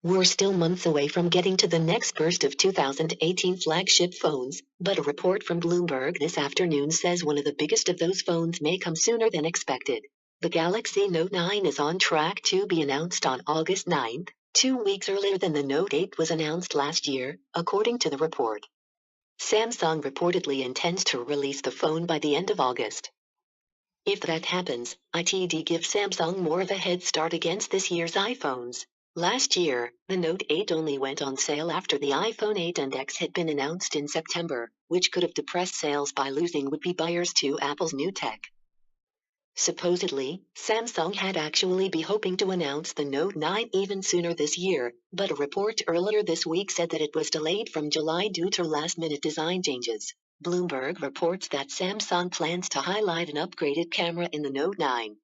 We're still months away from getting to the next burst of 2018 flagship phones, but a report from Bloomberg this afternoon says one of the biggest of those phones may come sooner than expected. The Galaxy Note 9 is on track to be announced on August 9th, 2 weeks earlier than the Note 8 was announced last year, according to the report. Samsung reportedly intends to release the phone by the end of August. If that happens, it'd give Samsung more of a head start against this year's iPhones. Last year, the Note 8 only went on sale after the iPhone 8 and X had been announced in September, which could have depressed sales by losing would-be buyers to Apple's new tech. Supposedly, Samsung had actually been hoping to announce the Note 9 even sooner this year, but a report earlier this week said that it was delayed from July due to last-minute design changes. Bloomberg reports that Samsung plans to highlight an upgraded camera in the Note 9.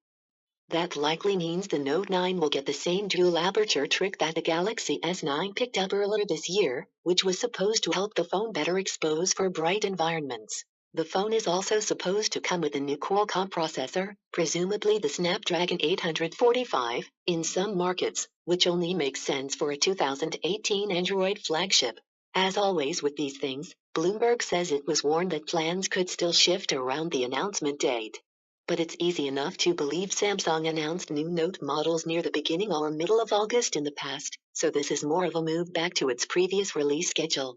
That likely means the Note 9 will get the same dual-aperture trick that the Galaxy S9 picked up earlier this year, which was supposed to help the phone better expose for bright environments. The phone is also supposed to come with a new Qualcomm processor, presumably the Snapdragon 845, in some markets, which only makes sense for a 2018 Android flagship. As always with these things, Bloomberg says it was warned that plans could still shift around the announcement date. But it's easy enough to believe Samsung announced new Note models near the beginning or middle of August in the past, so this is more of a move back to its previous release schedule.